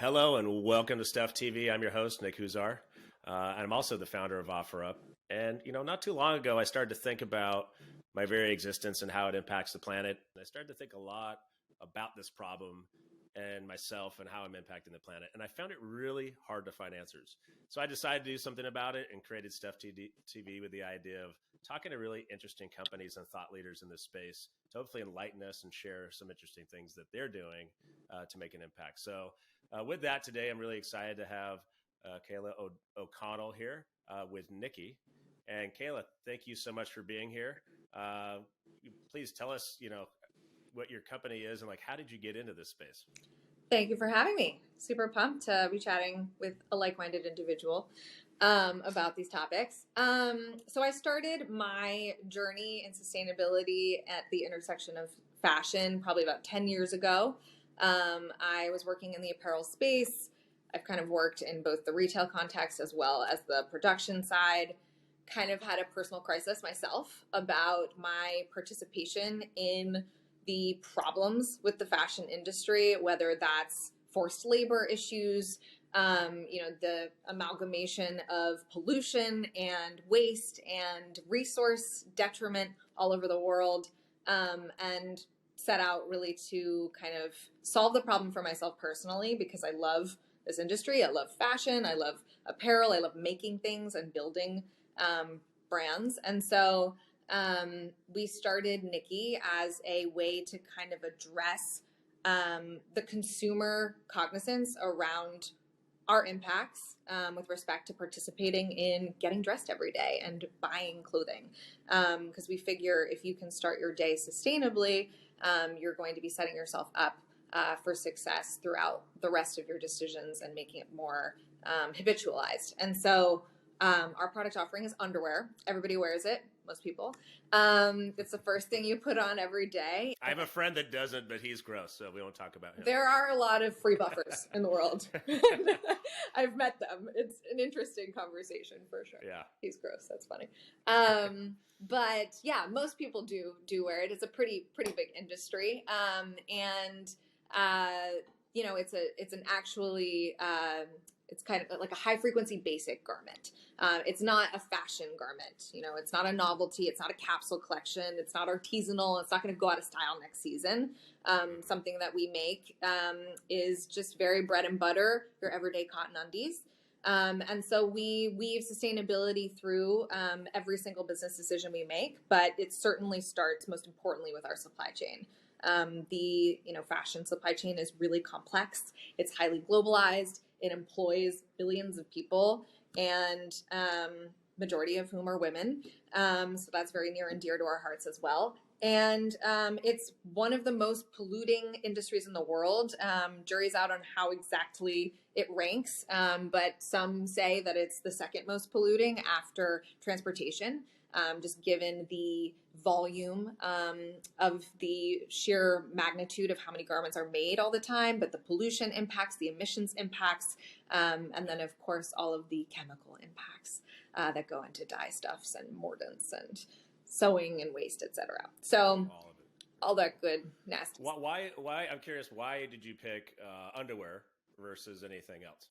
Hello and welcome to Stuff TV. I'm your host, Nick Huzar. I'm also the founder of OfferUp. And, not too long ago, I started to think about my very existence and how it impacts the planet. And I started to think a lot about this problem and myself and how I'm impacting the planet. And I found it really hard to find answers. So I decided to do something about it and created Stuff TV with the idea of talking to really interesting companies and thought leaders in this space to hopefully enlighten us and share some interesting things that they're doing to make an impact. So with that, today, I'm really excited to have Cayla O'Connell here with Knickey. And Cayla, thank you so much for being here. Please tell us, what your company is and how did you get into this space? Thank you for having me. Super pumped to be chatting with a like-minded individual about these topics. So I started my journey in sustainability at the intersection of fashion probably about 10 years ago. I was working in the apparel space. I've kind of worked in both the retail context as well as the production side. Kind of had a personal crisis myself about my participation in the problems with the fashion industry, whether that's forced labor issues, the amalgamation of pollution and waste and resource detriment all over the world, and set out really to kind of solve the problem for myself personally, because I love this industry. I love fashion. I love apparel. I love making things and building brands. And so we started Knickey as a way to kind of address the consumer cognizance around our impacts with respect to participating in getting dressed every day and buying clothing. Because we figure if you can start your day sustainably, you're going to be setting yourself up for success throughout the rest of your decisions and making it more habitualized. And so our product offering is underwear. Everybody wears it. Most people. It's the first thing you put on every day. I have a friend that doesn't, but he's gross, so we won't talk about him. There are a lot of free buffers in the world. I've met them. It's an interesting conversation for sure. Yeah. He's gross. That's funny. But yeah, most people do wear it. It's a pretty big industry. It's kind of like a high frequency basic garment. It's not a fashion garment. It's not a novelty. It's not a capsule collection. It's not artisanal. It's not going to go out of style next season. Something that we make is just very bread and butter, your everyday cotton undies. And so we weave sustainability through every single business decision we make, but it certainly starts most importantly with our supply chain. The fashion supply chain is really complex. It's highly globalized. It employs billions of people, and majority of whom are women. So that's very near and dear to our hearts as well. And it's one of the most polluting industries in the world. Jury's out on how exactly it ranks, but some say that it's the second most polluting after transportation, just given the volume of the sheer magnitude of how many garments are made all the time, but the pollution impacts, the emissions impacts, and then of course all of the chemical impacts that go into dye stuffs and mordants and sewing and waste, etc. So all that good nasty. Why? I'm curious. Why did you pick underwear versus anything else?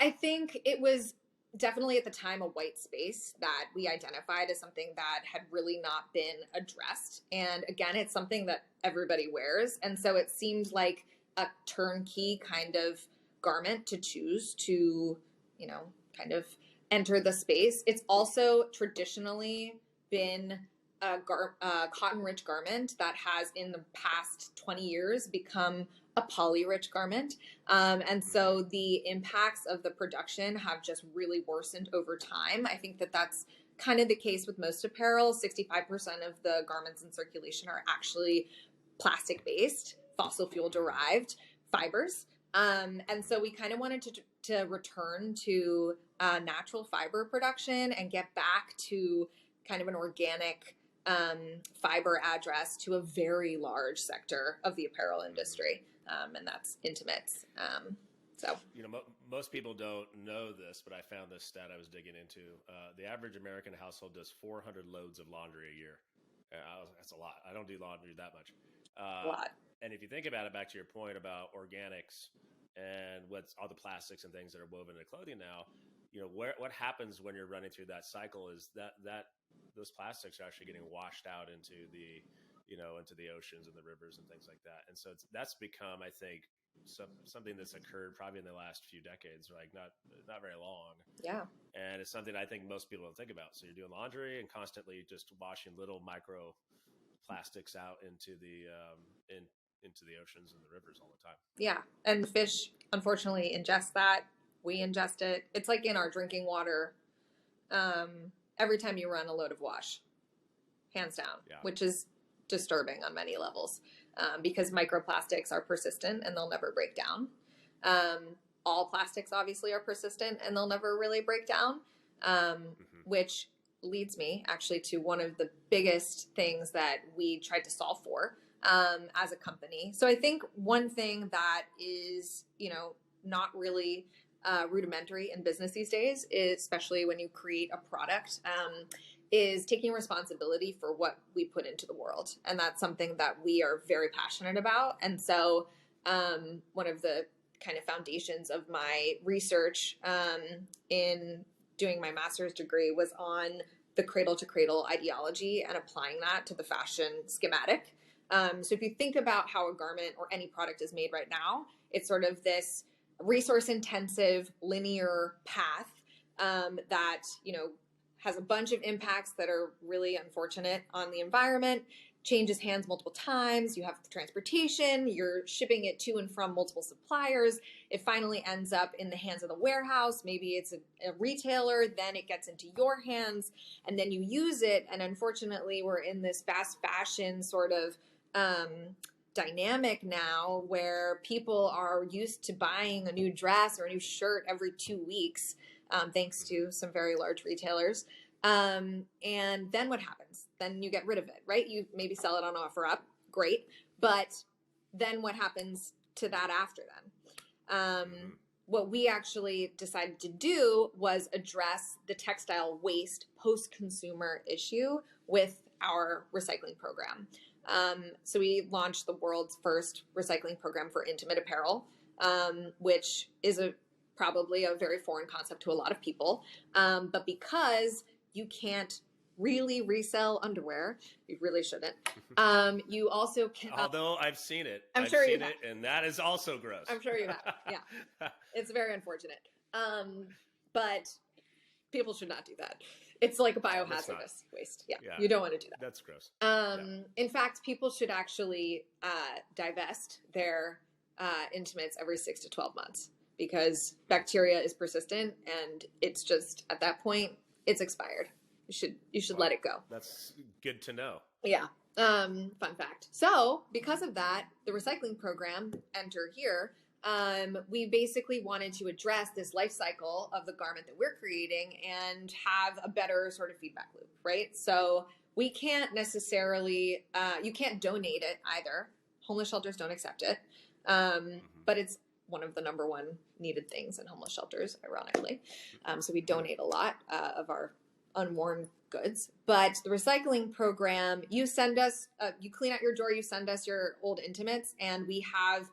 I think it was definitely at the time a white space that we identified as something that had really not been addressed. And again, it's something that everybody wears. And so it seemed like a turnkey kind of garment to choose to, kind of enter the space. It's also traditionally been a cotton-rich garment that has in the past 20 years become a poly-rich garment. And so the impacts of the production have just really worsened over time. I think that that's kind of the case with most apparel. 65% of the garments in circulation are actually plastic-based, fossil fuel-derived fibers. And so we kind of wanted to return to natural fiber production and get back to kind of an organic fiber address to a very large sector of the apparel industry, and that's intimates. Most people don't know this, but I found this stat I was digging into. The average American household does 400 loads of laundry a year. That's a lot. I don't do laundry that much. A lot. And if you think about it, back to your point about organics, and what's all the plastics and things that are woven into clothing now, what happens when you're running through that cycle is that those plastics are actually getting washed out into the, into the oceans and the rivers and things like that. And so that's become, I think, something that's occurred probably in the last few decades, like not very long. Yeah. And it's something I think most people don't think about. So you're doing laundry and constantly just washing little micro plastics out into the into the oceans and the rivers all the time. Yeah. And fish, unfortunately, ingest that. We ingest it. It's like in our drinking water. Every time you run a load of wash, hands down, which is disturbing on many levels, because microplastics are persistent and they'll never break down. All plastics obviously are persistent and they'll never really break down, which leads me actually to one of the biggest things that we tried to solve for as a company. So I think one thing that is, not really rudimentary in business these days, especially when you create a product, is taking responsibility for what we put into the world. And that's something that we are very passionate about. And so one of the kind of foundations of my research in doing my master's degree was on the cradle to cradle ideology and applying that to the fashion schematic. So if you think about how a garment or any product is made right now, it's sort of this resource intensive linear path that, has a bunch of impacts that are really unfortunate on the environment, changes hands multiple times. You have transportation, you're shipping it to and from multiple suppliers. It finally ends up in the hands of the warehouse. Maybe it's a retailer, then it gets into your hands and then you use it. And unfortunately, we're in this fast fashion sort of dynamic now where people are used to buying a new dress or a new shirt every 2 weeks, thanks to some very large retailers. And then what happens? Then you get rid of it, right? You maybe sell it on OfferUp. Great. But then what happens to that after then? What we actually decided to do was address the textile waste post-consumer issue with our recycling program. So we launched the world's first recycling program for intimate apparel, which is probably a very foreign concept to a lot of people. But because you can't really resell underwear, you really shouldn't. You also can. Although I've seen it. I'm I've sure seen you have. it, and that is also gross. I'm sure you have. Yeah. It's very unfortunate. But people should not do that. It's like a biohazardous waste. Yeah. You don't want to do that. That's gross. In fact, people should actually divest their intimates every 6 to 12 months because bacteria is persistent and it's just at that point it's expired. You should let it go. That's good to know. Yeah. Fun fact. So because of that, the recycling program, enter here, we basically wanted to address this life cycle of the garment that we're creating and have a better sort of feedback loop, right? So we can't necessarily, you can't donate it either. Homeless shelters don't accept it. But it's one of the number one needed things in homeless shelters, ironically. So we donate a lot of our unworn goods. But the recycling program, you send us, you clean out your drawer, you send us your old intimates, and we have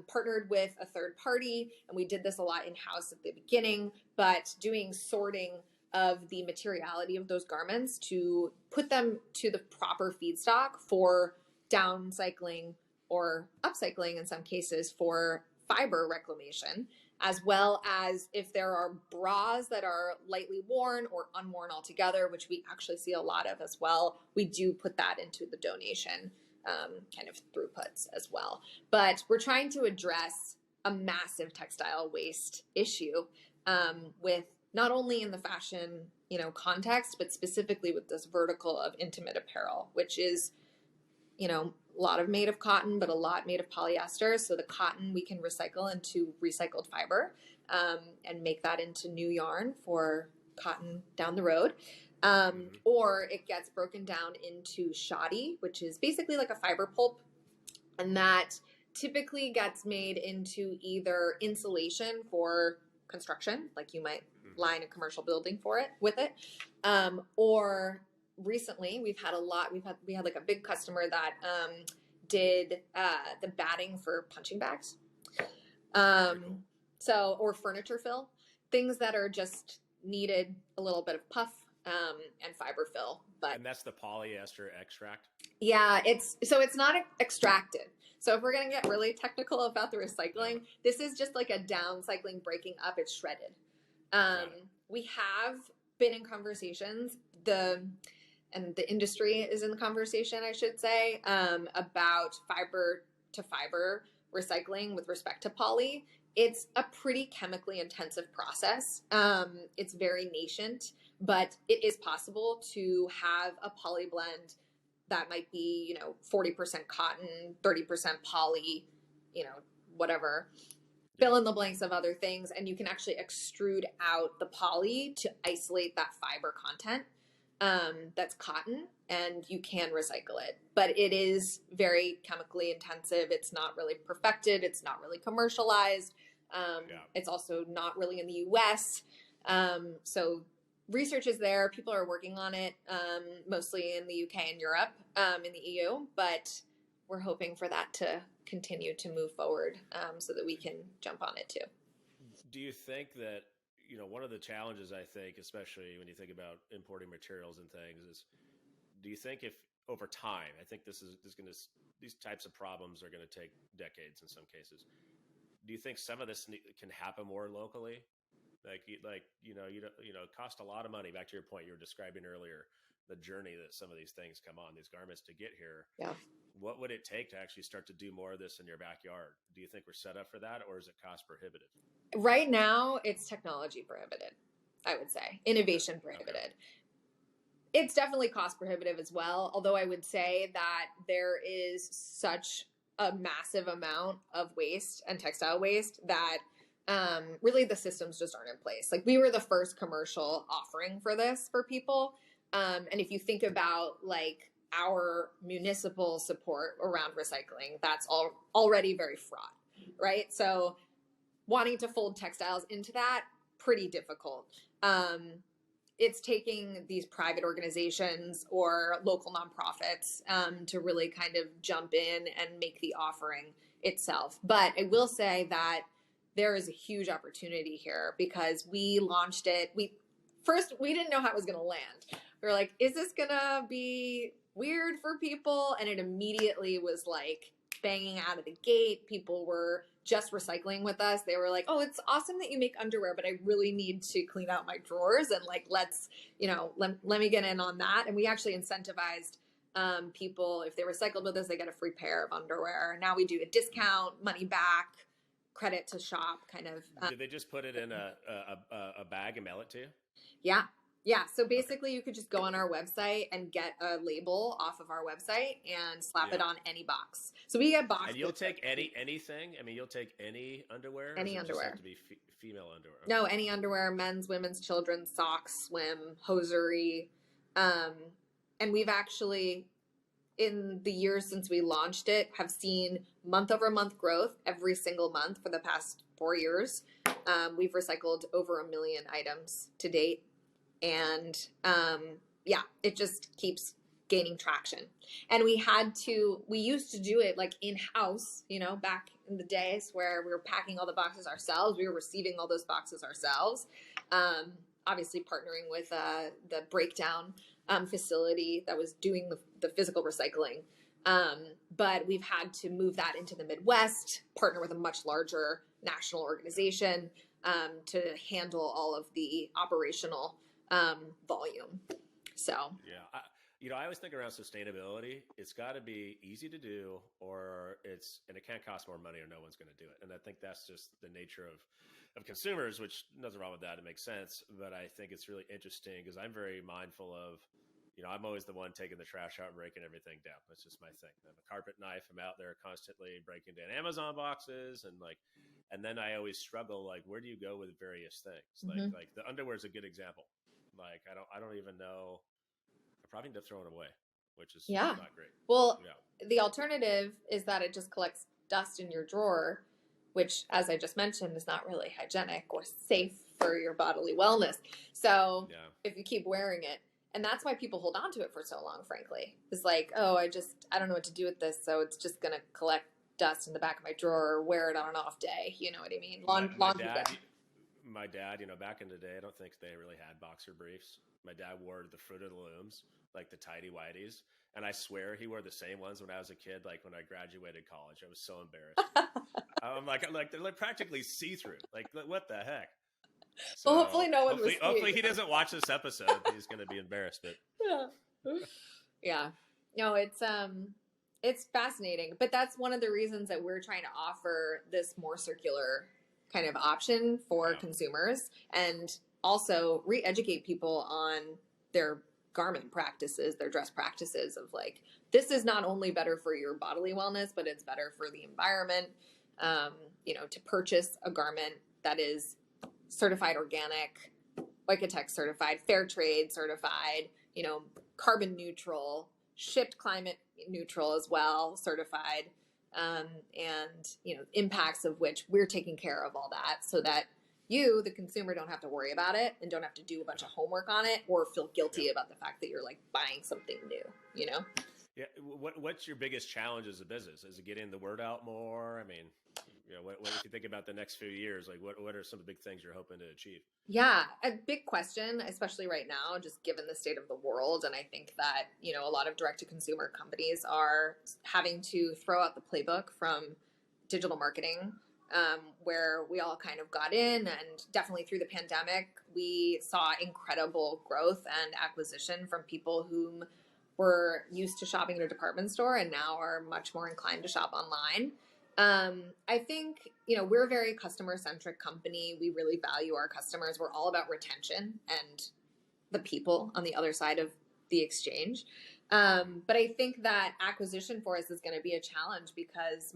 partnered with a third party, and we did this a lot in-house at the beginning, but doing sorting of the materiality of those garments to put them to the proper feedstock for downcycling or upcycling in some cases for fiber reclamation, as well as if there are bras that are lightly worn or unworn altogether, which we actually see a lot of as well, we do put that into the donation kind of throughputs as well. But we're trying to address a massive textile waste issue with not only in the fashion, context, but specifically with this vertical of intimate apparel, which is, a lot of made of cotton, but a lot made of polyester. So the cotton we can recycle into recycled fiber and make that into new yarn for cotton down the road. Or it gets broken down into shoddy, which is basically like a fiber pulp. And that typically gets made into either insulation for construction, like you might line a commercial building with it, or recently we had like a big customer that did the batting for punching bags. Cool. So, or furniture fill, things that are just needed a little bit of puff and fiber fill. But And that's the polyester extract. yeah, it's not extracted. So if we're gonna get really technical about the recycling, this is just like a downcycling, breaking up. It's shredded. We have been in conversations. The industry is in the conversation, I should say, about fiber to fiber recycling with respect to poly. It's a pretty chemically intensive process. It's very nascent, but it is possible to have a poly blend that might be, 40% cotton, 30% poly, whatever. Fill in the blanks of other things, and you can actually extrude out the poly to isolate that fiber content. That's cotton, and you can recycle it. But it is very chemically intensive. It's not really perfected. It's not really commercialized. It's also not really in the US. So research is there. People are working on it, mostly in the UK and Europe, in the EU. But we're hoping for that to continue to move forward so that we can jump on it too. Do you think that, one of the challenges, I think, especially when you think about importing materials and things, is do you think if over time, I think these types of problems are going to take decades in some cases. Do you think some of this can happen more locally? It cost a lot of money. Back to your point you were describing earlier, the journey that some of these things come on, these garments to get here. Yeah. What would it take to actually start to do more of this in your backyard? Do you think we're set up for that, or is it cost prohibitive? Right now, it's technology prohibited, I would say. Innovation prohibited. Okay. It's definitely cost prohibitive as well, although I would say that there is such a massive amount of waste and textile waste that really the systems just aren't in place. Like, we were the first commercial offering for this for people. And if you think about like our municipal support around recycling, that's already very fraught, right? So wanting to fold textiles into that, pretty difficult. It's taking these private organizations or local nonprofits to really kind of jump in and make the offering itself. But I will say that there is a huge opportunity here because we launched it. We didn't know how it was going to land. We were like, is this going to be weird for people? And it immediately was like banging out of the gate. People were just recycling with us. They were like, oh, it's awesome that you make underwear, but I really need to clean out my drawers, and like, let's, let me get in on that. And we actually incentivized people, if they recycled with us, they get a free pair of underwear. Now we do a discount, money back, credit to shop kind of. Did they just put it in a bag and mail it to you? Yeah. Yeah. So basically you could just go on our website and get a label off of our website and slap it on any box. So we get boxes. And you'll take anything? I mean, you'll take any underwear? Any underwear. Just have to be female underwear? Okay. No, any underwear, men's, women's, children's, socks, swim, hosiery. And we've actually, in the years since we launched it, have seen month over month growth every single month for the past 4 years. We've recycled over 1 million items to date. And it just keeps gaining traction. And we used to do it like in-house, back in the days where we were packing all the boxes ourselves. We were receiving all those boxes ourselves. Obviously partnering with the breakdown facility that was doing the physical recycling. But we've had to move that into the Midwest, partner with a much larger national organization to handle all of the operational volume. So I always think around sustainability, it's got to be easy to do, and it can't cost more money, or no one's going to do it. And I think that's just the nature of consumers, which nothing wrong with that. It makes sense. But I think it's really interesting because I'm very mindful of, I'm always the one taking the trash out and breaking everything down. That's just my thing. I have a carpet knife. I'm out there constantly breaking down Amazon boxes and then I always struggle, like, where do you go with various things? Mm-hmm. Like the underwear is a good example. Like, I don't even know. I probably end up throwing it away, which is not great. Well, the alternative is that it just collects dust in your drawer, which, as I just mentioned, is not really hygienic or safe for your bodily wellness. So if you keep wearing it, and that's why people hold on to it for so long, frankly. It's like, oh, I don't know what to do with this, so it's just going to collect dust in the back of my drawer or wear it on an off day. You know what I mean? Laundry day. My dad, back in the day, I don't think they really had boxer briefs. My dad wore the Fruit of the Looms, like the tidy whities. And I swear he wore the same ones when I was a kid, like when I graduated college. I was so embarrassed. I'm like, they're like practically see-through. Like, what the heck? So well, hopefully no one was. Hopefully he doesn't watch this episode. He's going to be embarrassed. But yeah, no, it's fascinating. But that's one of the reasons that we're trying to offer this more circular kind of option for consumers, and also re-educate people on their garment practices, their dress practices of like, this is not only better for your bodily wellness, but it's better for the environment. To purchase a garment that is certified organic, Oikotex certified, fair trade certified, carbon neutral, shipped climate neutral as well, certified, and impacts of which we're taking care of all that so that you, the consumer, don't have to worry about it and don't have to do a bunch of homework on it or feel guilty about the fact that you're like buying something new, Yeah. What's your biggest challenge as a business? Is it getting the word out more? I mean, what if you think about the next few years, like what are some of the big things you're hoping to achieve? Yeah, a big question, especially right now, just given the state of the world. And I think that, a lot of direct to consumer companies are having to throw out the playbook from digital marketing, where we all kind of got in, and definitely through the pandemic, we saw incredible growth and acquisition from people whom were used to shopping in a department store and now are much more inclined to shop online. I think, we're a very customer-centric company. We really value our customers. We're all about retention and the people on the other side of the exchange. But I think that acquisition for us is going to be a challenge because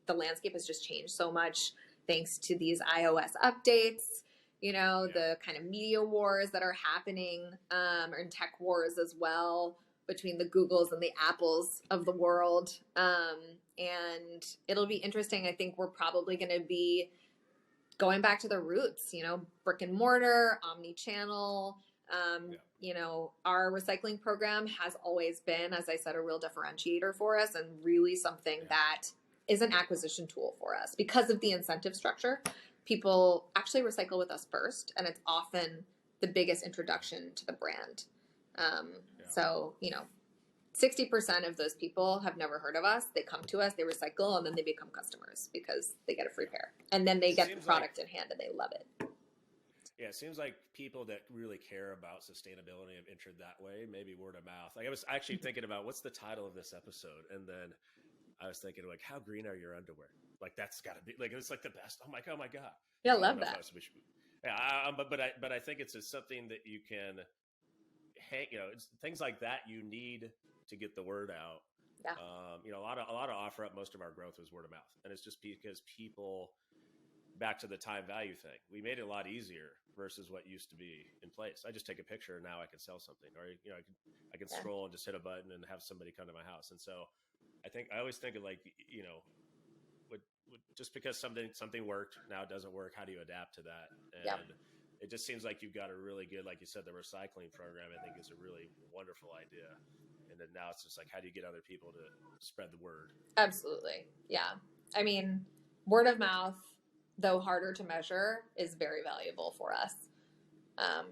the landscape has just changed so much thanks to these iOS updates, the kind of media wars that are happening, and tech wars as well between the Googles and the Apples of the world. And it'll be interesting. I think we're probably going to be going back to the roots, brick and mortar, omni-channel. Our recycling program has always been, as I said, a real differentiator for us and really something that is an acquisition tool for us because of the incentive structure. People actually recycle with us first, and it's often the biggest introduction to the brand. So, 60% of those people have never heard of us. They come to us, they recycle, and then they become customers because they get a free pair. And then they get the product in hand and they love it. Yeah, it seems like people that really care about sustainability have entered that way, maybe word of mouth. Like I was actually thinking about what's the title of this episode, and then I was thinking like, how green are your underwear? Like that's got to be like it's like the best. Oh my god. Yeah, I love that. But I think it's something that you can hang. It's things like that you need to get the word out. Yeah. A lot of OfferUp. Most of our growth was word of mouth, and it's just because people. Back to the time value thing, we made it a lot easier versus what used to be in place. I just take a picture and now I can sell something, or I can scroll and just hit a button and have somebody come to my house. And so, I always think of like just because something worked, now it doesn't work. How do you adapt to that? And it just seems like you've got a really good, like you said, the recycling program. I think is a really wonderful idea. And then now it's just like, how do you get other people to spread the word? Absolutely, yeah. I mean, word of mouth, though harder to measure, is very valuable for us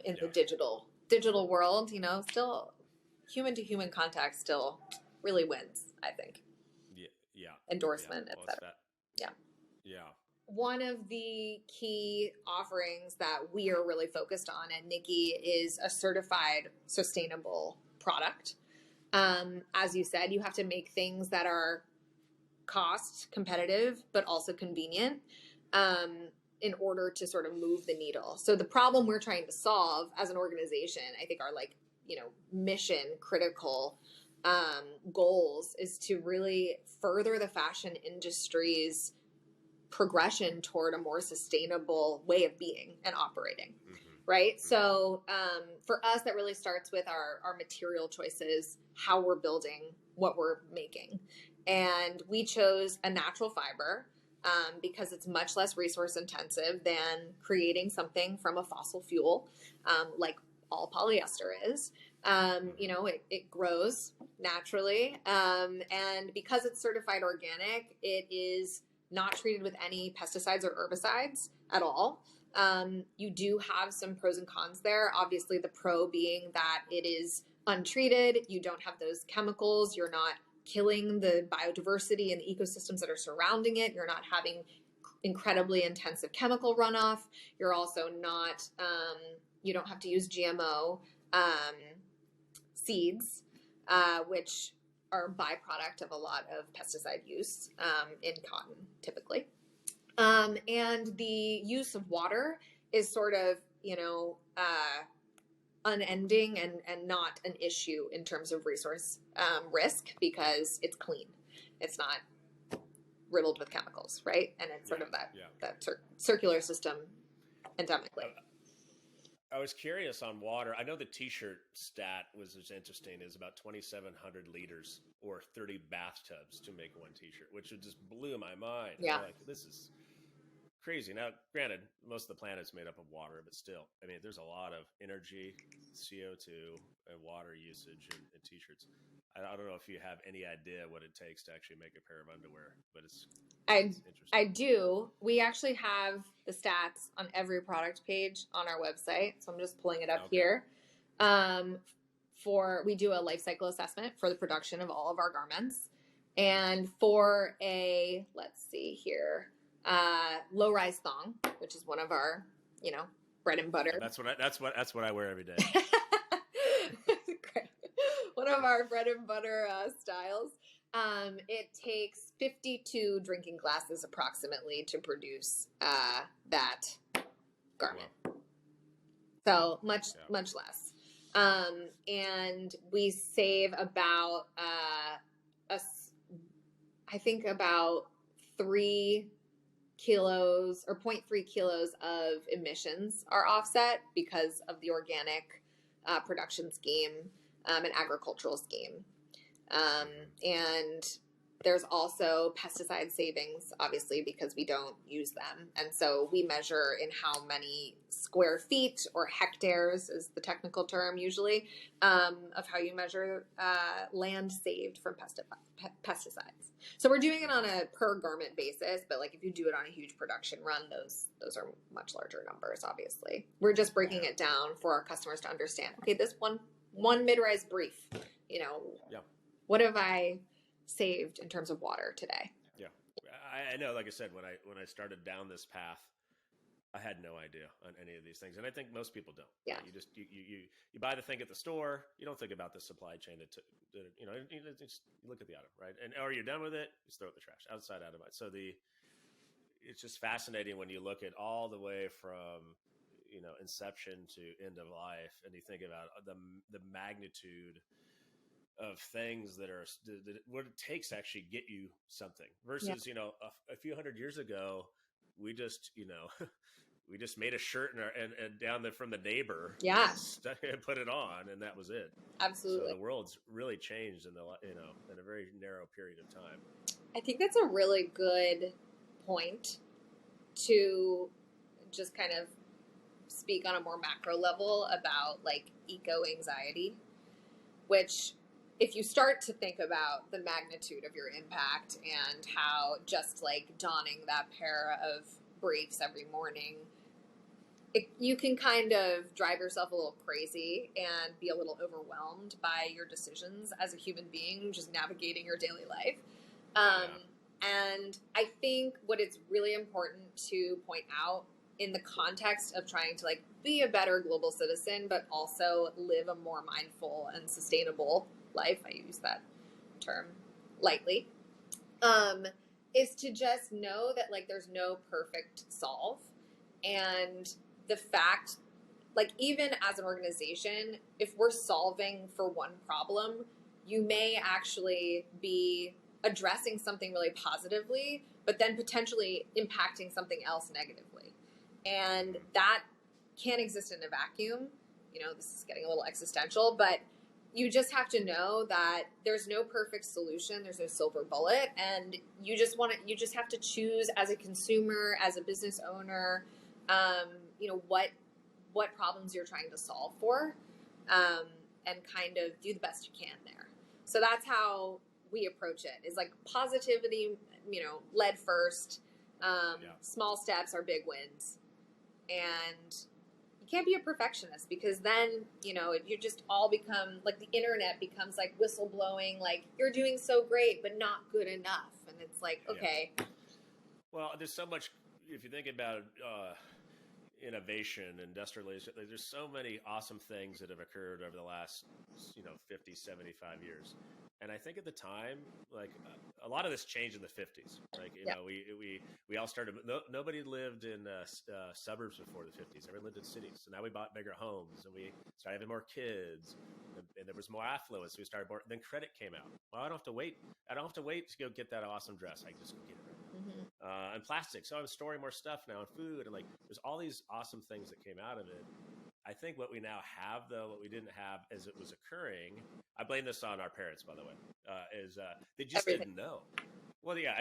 in the digital world. Still human to human contact still really wins, I think. Yeah. Endorsement, etc. Yeah. One of the key offerings that we are really focused on at Knickey is a certified sustainable product. As you said, you have to make things that are cost competitive, but also convenient. In order to sort of move the needle. So the problem we're trying to solve as an organization, I think our mission critical goals is to really further the fashion industry's progression toward a more sustainable way of being and operating. Right. So for us, that really starts with our material choices, how we're building what we're making. And we chose a natural fiber because it's much less resource intensive than creating something from a fossil fuel, like all polyester is. It grows naturally. And because it's certified organic, it is not treated with any pesticides or herbicides at all. You do have some pros and cons there. Obviously, the pro being that it is untreated. You don't have those chemicals. You're not killing the biodiversity and the ecosystems that are surrounding it. You're not having incredibly intensive chemical runoff. You're also not, you don't have to use GMO seeds, which are a byproduct of a lot of pesticide use in cotton, typically. And the use of water is sort of, unending and not an issue in terms of resource risk because it's clean. It's not riddled with chemicals, right? And it's sort of that circular system endemically. I was curious on water. I know the t-shirt stat was interesting, is about 2,700 liters or 30 bathtubs to make one t-shirt, which just blew my mind. Yeah. Like, this is crazy. Now, granted, most of the planet's made up of water, but still, I mean, there's a lot of energy, CO2, and water usage in t-shirts. I don't know if you have any idea what it takes to actually make a pair of underwear, but it's interesting. I do. We actually have the stats on every product page on our website. So I'm just pulling it up here. We do a life cycle assessment for the production of all of our garments. And for let's see here, low-rise thong, which is one of our, bread and butter. That's what I wear every day. Great. One of our bread and butter styles. It takes 52 drinking glasses approximately to produce that garment. Wow. So much less. And we save about I think about 3 kilos or 0.3 kilos of emissions are offset because of the organic production scheme and agricultural scheme. And there's also pesticide savings, obviously, because we don't use them. And so we measure in how many square feet or hectares is the technical term usually, of how you measure land saved from pesticides. So we're doing it on a per garment basis, but like if you do it on a huge production run, those are much larger numbers, obviously. We're just breaking it down for our customers to understand, okay, this one mid-rise brief, what have I saved in terms of water today? Yeah, I know. Like I said, when I started down this path, I had no idea on any of these things, and I think most people don't. Yeah, you buy the thing at the store. You don't think about the supply chain. You just look at the item, right? And or you're done with it, just throw it in the trash, outside, out of mind. So it's just fascinating when you look at all the way from inception to end of life, and you think about the magnitude of things that what it takes to actually get you something versus, a few hundred years ago, we just, we just made a shirt and down from the neighbor, and put it on, and that was it. Absolutely. So the world's really changed in in a very narrow period of time. I think that's a really good point to just kind of speak on a more macro level about like eco anxiety, which if you start to think about the magnitude of your impact and how just like donning that pair of briefs every morning, you can kind of drive yourself a little crazy and be a little overwhelmed by your decisions as a human being, just navigating your daily life. And I think what it's really important to point out in the context of trying to like be a better global citizen, but also live a more mindful and sustainable life, I use that term lightly, is to just know that like there's no perfect solve. And the fact, like even as an organization, if we're solving for one problem, you may actually be addressing something really positively, but then potentially impacting something else negatively. And that can't exist in a vacuum. This is getting a little existential, but you just have to know that there's no perfect solution. There's no silver bullet. And you just have to choose as a consumer, as a business owner, what problems you're trying to solve for. and kind of do the best you can there. So that's how we approach it, is like positivity, led first. Small steps are big wins. And you can't be a perfectionist, because then, you just all become like, the internet becomes like whistleblowing, like you're doing so great, but not good enough. And it's like, okay. Well, there's so much, if you think about innovation, industrialization, there's so many awesome things that have occurred over the last, 50, 75 years. And I think at the time, like a lot of this changed in the 50s. Like, we all started, nobody lived in suburbs before the 50s. Everyone lived in cities. So now we bought bigger homes, and we started having more kids, and there was more affluence. So we started more, then credit came out. Well, I don't have to wait. I don't have to wait to go get that awesome dress. I can just go get it. And plastic. So I'm storing more stuff now, and food, and like there's all these awesome things that came out of it. I think what we now have, though, what we didn't have as it was occurring, I blame this on our parents, by the way, is they just didn't know. Well, yeah,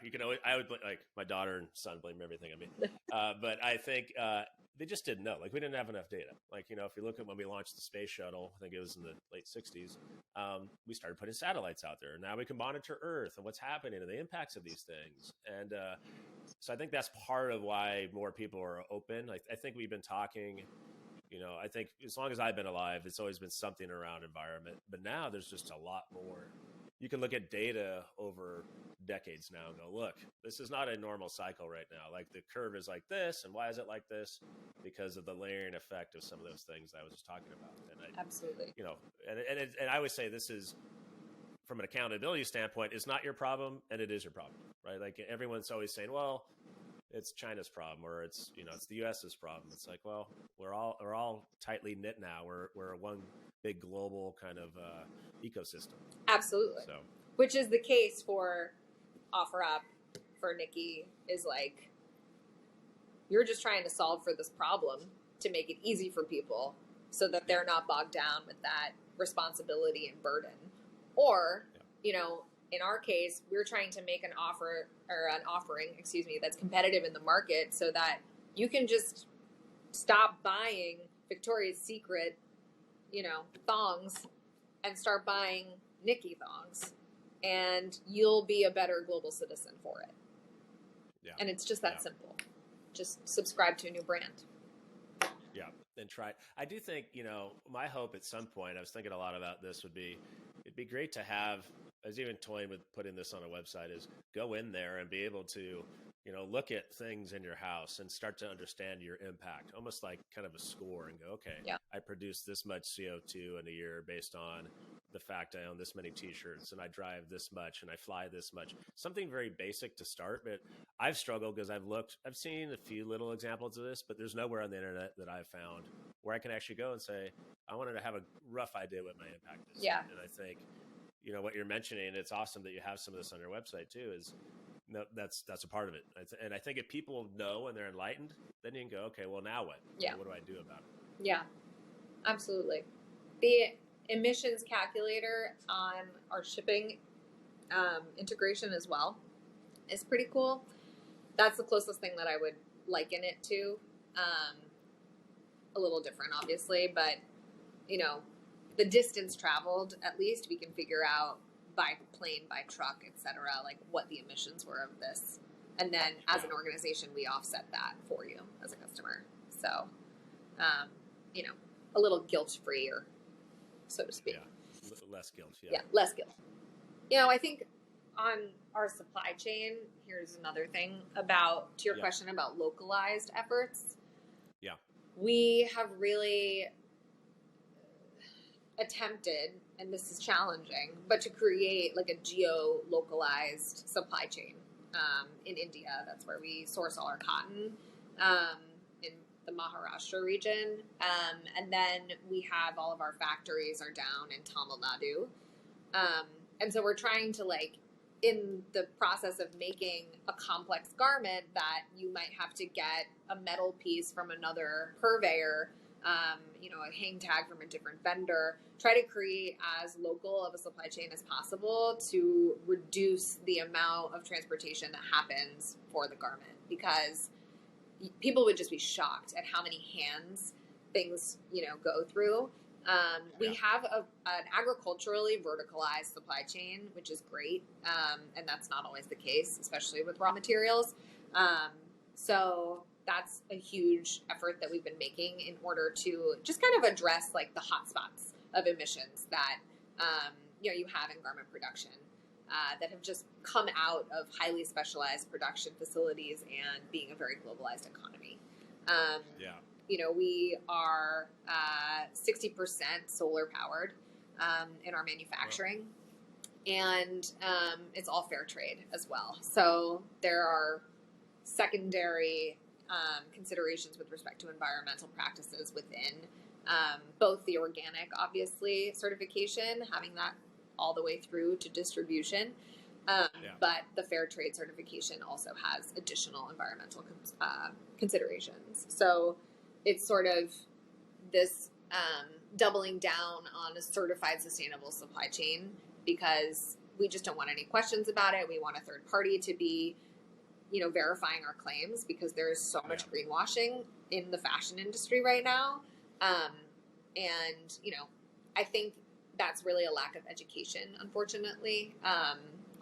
you can always, I would blame, like my daughter and son blame everything on me, but I think they just didn't know. Like, we didn't have enough data. Like, if you look at when we launched the space shuttle, I think it was in the late 60s, we started putting satellites out there. Now we can monitor Earth and what's happening and the impacts of these things. And so I think that's part of why more people are open. I think we've been talking, I think as long as I've been alive, it's always been something around environment. But now there's just a lot more. You can look at data over decades now and go, look, this is not a normal cycle right now. Like, the curve is like this, and why is it like this? Because of the layering effect of some of those things I was just talking about. And absolutely. And I always say, this is, from an accountability standpoint, it's not your problem, and it is your problem, right? Like, everyone's always saying, well, it's China's problem, or it's it's the U.S.'s problem. It's like, well, we're all tightly knit now. We're one big global kind of ecosystem. Absolutely. So, which is the case for OfferUp, for Knickey, is like, you're just trying to solve for this problem to make it easy for people, so that they're not bogged down with that responsibility and burden. Or, in our case, we're trying to make an offering, that's competitive in the market, so that you can just stop buying Victoria's Secret, thongs, and start buying Knickey thongs, and you'll be a better global citizen for it. Yeah. And it's just that simple. Just subscribe to a new brand. Yeah, and try. I do think, my hope at some point, I was thinking a lot about this, it'd be great to have, I was even toying with putting this on a website, is go in there and be able to, look at things in your house and start to understand your impact, almost like kind of a score, and go, okay, I produce this much CO2 in a year based on the fact I own this many t-shirts, and I drive this much, and I fly this much. Something very basic to start, but I've struggled because I've seen a few little examples of this, but there's nowhere on the internet that I've found where I can actually go and say, I wanted to have a rough idea what my impact is. Yeah. And I think, what you're mentioning, it's awesome that you have some of this on your website too, is that's a part of it. And I think if people know and they're enlightened, then you can go, okay, well, now what? Yeah. What do I do about it? Yeah, absolutely. The emissions calculator on our shipping integration as well is pretty cool. That's the closest thing that I would liken it to. A little different, obviously, but the distance traveled, at least we can figure out by plane, by truck, etc., like what the emissions were of this. And then as an organization, we offset that for you as a customer. So, a little guilt-freer, so to speak. Yeah, less guilt. Yeah, less guilt. I think on our supply chain, here's another thing to your question about localized efforts. Yeah. We have really attempted, and this is challenging, but to create like a geo-localized supply chain in India. That's where we source all our cotton, in the Maharashtra region. And then we have all of our factories are down in Tamil Nadu. And so we're trying to, like, in the process of making a complex garment that you might have to get a metal piece from another purveyor, a hang tag from a different vendor, try to create as local of a supply chain as possible to reduce the amount of transportation that happens for the garment, because people would just be shocked at how many hands things, go through. We have an agriculturally verticalized supply chain, which is great, and that's not always the case, especially with raw materials. So that's a huge effort that we've been making in order to just kind of address like the hotspots of emissions that you have in garment production that have just come out of highly specialized production facilities and being a very globalized economy. We are 60% solar powered in our manufacturing, and it's all fair trade as well. So there are secondary considerations with respect to environmental practices within both the organic, obviously, certification, having that all the way through to distribution. But the fair trade certification also has additional environmental considerations. So it's sort of this doubling down on a certified sustainable supply chain because we just don't want any questions about it. We want a third party to be, verifying our claims because there is so much greenwashing in the fashion industry right now. I think that's really a lack of education, unfortunately,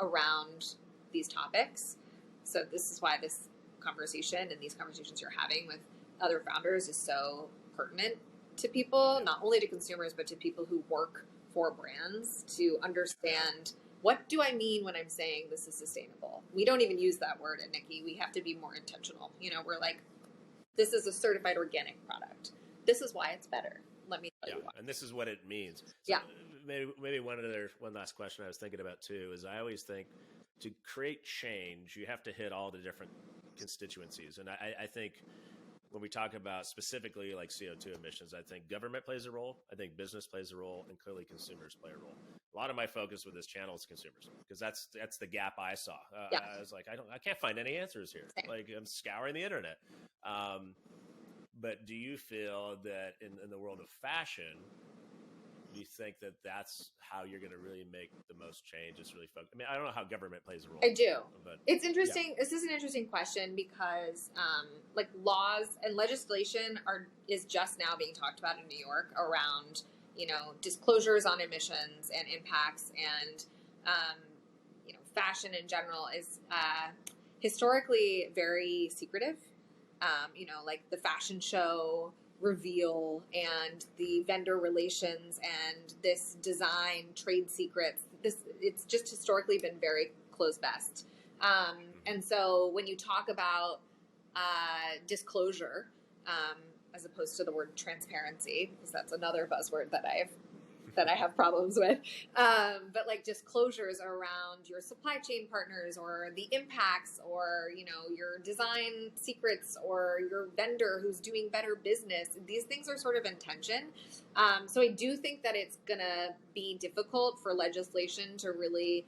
around these topics. So this is why this conversation and these conversations you're having with other founders is so pertinent to people, not only to consumers, but to people who work for brands to understand, what do I mean when I'm saying this is sustainable? We don't even use that word at Knickey. We have to be more intentional. We're like, this is a certified organic product. This is why it's better. Let me tell you why. And this is what it means. So maybe one last question I was thinking about too is I always think to create change, you have to hit all the different constituencies. And I think when we talk about specifically like CO2 emissions, I think government plays a role. I think business plays a role, and clearly consumers play a role. A lot of my focus with this channel is consumers because that's the gap I saw. I was like, I can't find any answers here. Same. Like I'm scouring the internet. But do you feel that in the world of fashion, do you think that that's how you're going to really make the most change? It's really focused. I mean, I don't know how government plays a role. I do. But it's interesting. This is an interesting question because laws and legislation is just now being talked about in New York around, disclosures on emissions and impacts, and, fashion in general is historically very secretive. Like the fashion show reveal and the vendor relations and this design trade secrets. It's just historically been very close-best. And so when you talk about disclosure, as opposed to the word transparency, because that's another buzzword that I have problems with. But like disclosures around your supply chain partners or the impacts or, your design secrets or your vendor who's doing better business. These things are sort of in tension. So I do think that it's going to be difficult for legislation to really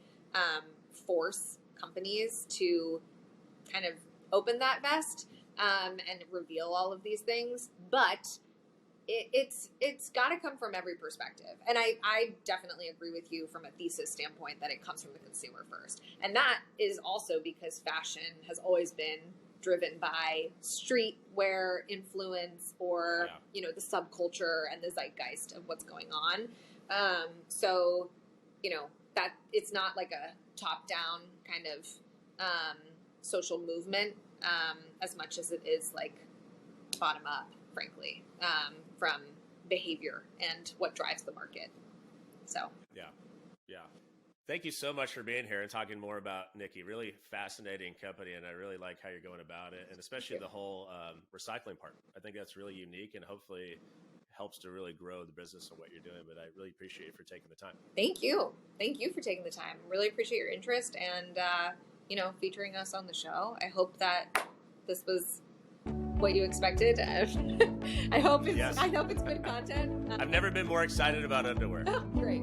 force companies to kind of open that vest and reveal all of these things. But it's got to come from every perspective. And I definitely agree with you from a thesis standpoint that it comes from the consumer first. And that is also because fashion has always been driven by streetwear influence or, the subculture and the zeitgeist of what's going on. So, that it's not like a top-down kind of social movement as much as it is like bottom-up, frankly, from behavior and what drives the market. So yeah. Thank you so much for being here and talking more about Knickey. Really fascinating company, and I really like how you're going about it, and especially the whole recycling part. I think that's really unique, and hopefully helps to really grow the business and what you're doing. But I really appreciate you for taking the time. Thank you for taking the time. Really appreciate your interest and featuring us on the show. I hope that this was what you expected. I hope it's good content. I've never been more excited about underwear. Oh, great.